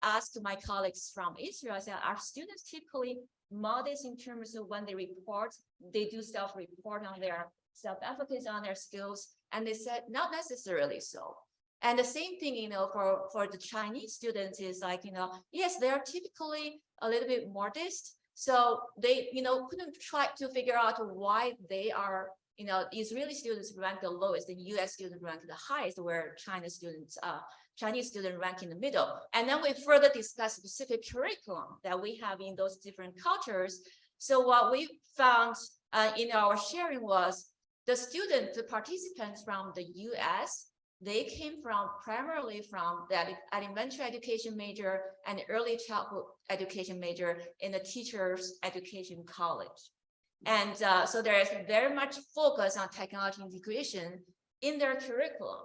asked my colleagues from Israel, I said, are students typically modest in terms of when they report, they do self-report on their self-efficacy, on their skills? And they said, not necessarily so. And the same thing, for the Chinese students is like, yes, they are typically a little bit modest. So they, couldn't try to figure out why they are, Israeli students rank the lowest, and US students rank the highest, where Chinese students rank in the middle. And then we further discuss specific curriculum that we have in those different cultures. So what we found in our sharing was the participants from the US, they came primarily from the elementary education major and early childhood education major in the teachers education college. And so there is very much focus on technology integration in their curriculum.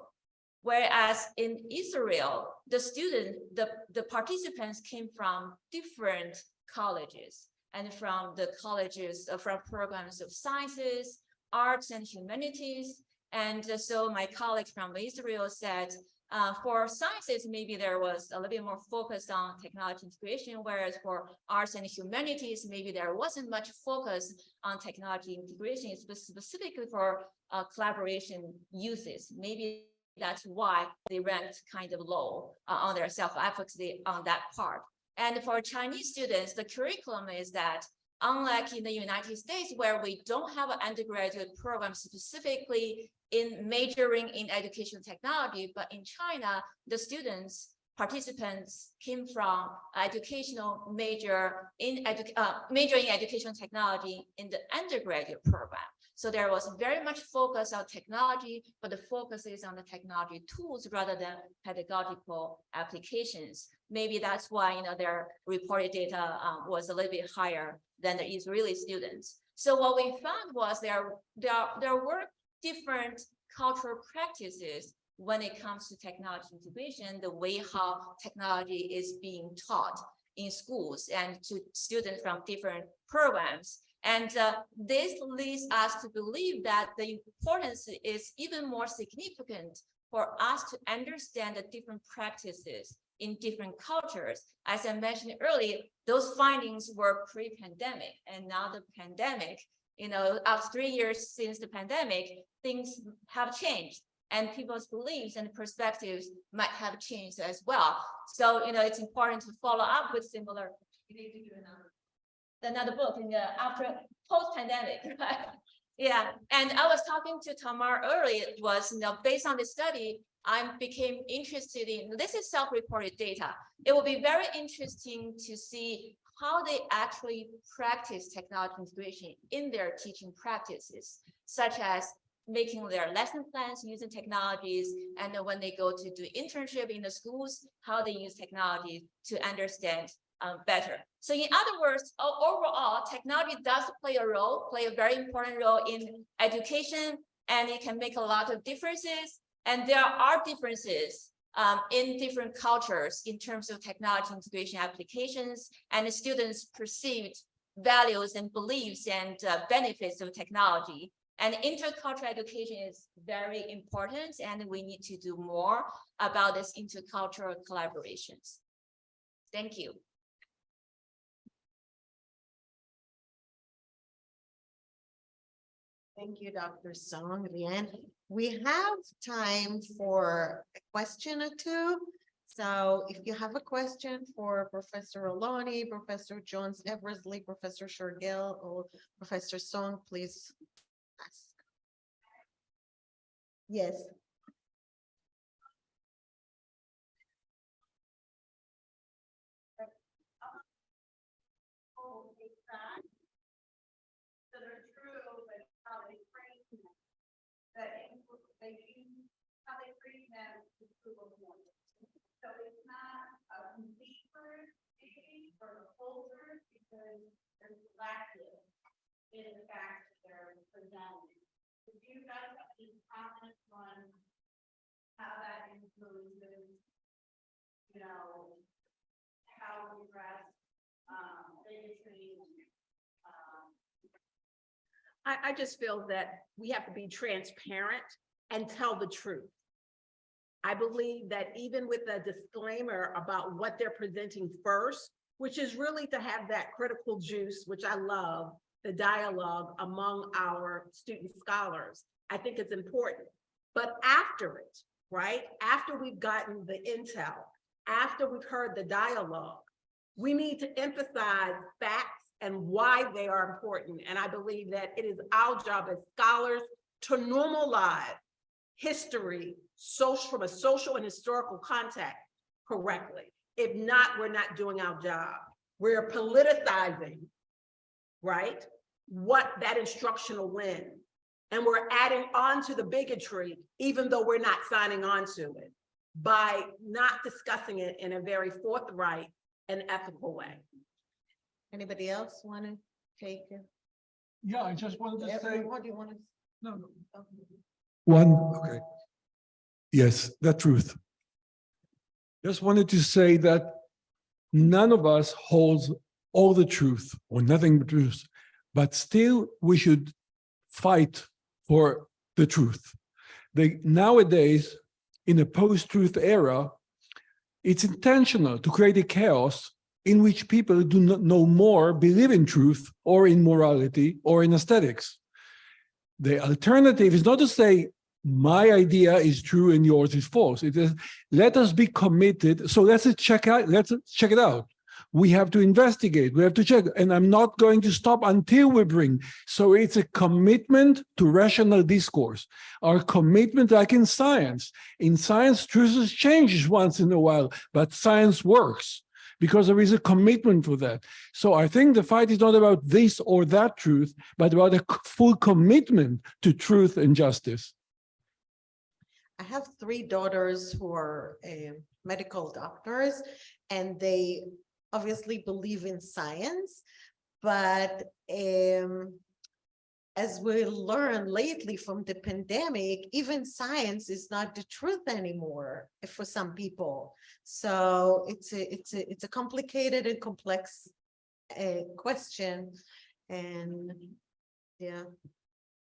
Whereas in Israel, the participants came from different colleges and from the colleges, from programs of sciences, arts and humanities. And so my colleague from Israel said, for sciences, maybe there was a little bit more focus on technology integration, whereas for arts and humanities, maybe there wasn't much focus on technology integration, specifically for collaboration uses. Maybe that's why they ranked kind of low on their self-efficacy on that part. And for Chinese students, the curriculum is that, unlike in the United States, where we don't have an undergraduate program specifically in majoring in education technology, but in China, the students participants came from educational major in educational technology in the undergraduate program. So there was very much focus on technology, but the focus is on the technology tools rather than pedagogical applications. Maybe that's why their reported data was a little bit higher than the Israeli students. So what we found was there were different cultural practices when it comes to technology integration, the way how technology is being taught in schools and to students from different programs. And this leads us to believe that the importance is even more significant for us to understand the different practices in different cultures. As I mentioned earlier, those findings were pre-pandemic, and now the pandemic, after 3 years since the pandemic, things have changed, and people's beliefs and perspectives might have changed as well. So, it's important to follow up with similar. You need to do another book after post-pandemic, right? Yeah, and I was talking to Tamar earlier. It was, based on the study, I became interested in, this is self-reported data. It will be very interesting to see how they actually practice technology integration in their teaching practices, such as making their lesson plans using technologies, and then when they go to do internship in the schools, how they use technology to understand better. So in other words, overall, technology does play a very important role in education, and it can make a lot of differences. And there are differences in different cultures in terms of technology integration applications and the students' perceived values and beliefs and benefits of technology. And intercultural education is very important, and we need to do more about this intercultural collaborations. Thank you. Thank you, Dr. Song. Leanne, we have time for a question or two. So if you have a question for Professor Oloni, Professor Jones-Eversley, Professor Shergill, or Professor Song, please ask. Yes. How they treat them to prove a point. So it's not a complete truth or a full truth because there's lacking in the fact that they're presenting. If you guys have any comments on how that influences, how we address bigotry. I just feel that we have to be transparent and tell the truth. I believe that even with a disclaimer about what they're presenting first, which is really to have that critical juice, which I love, the dialogue among our student scholars, I think it's important. But after it, right, after we've gotten the intel, after we've heard the dialogue, we need to emphasize facts and why they are important. And I believe that it is our job as scholars to normalize history from a social and historical context correctly. If not, we're not doing our job. We're politicizing, right, what that instructional lens. And we're adding on to the bigotry, even though we're not signing on to it, by not discussing it in a very forthright and ethical way. Anybody else want to take it? Yeah, I just wanted to say. What do you want to? No. Okay. Yes, the truth. Just wanted to say that none of us holds all the truth or nothing but truth, but still we should fight for the truth. Nowadays, in a post-truth era, it's intentional to create a chaos in which people do not no more believe in truth or in morality or in aesthetics. The alternative is not to say, my idea is true and yours is false. It is, let us be committed. So let's check it out. we have to investigate, we have to check, and I'm not going to stop until we bring. So it's a commitment to rational discourse. Our commitment, like in science, truth changes once in a while, but science works because there is a commitment for that. So I think the fight is not about this or that truth, but about a full commitment to truth and justice. I have 3 daughters who are medical doctors, and they obviously believe in science, but as we learned lately from the pandemic, even science is not the truth anymore for some people. So it's a complicated and complex question, and yeah.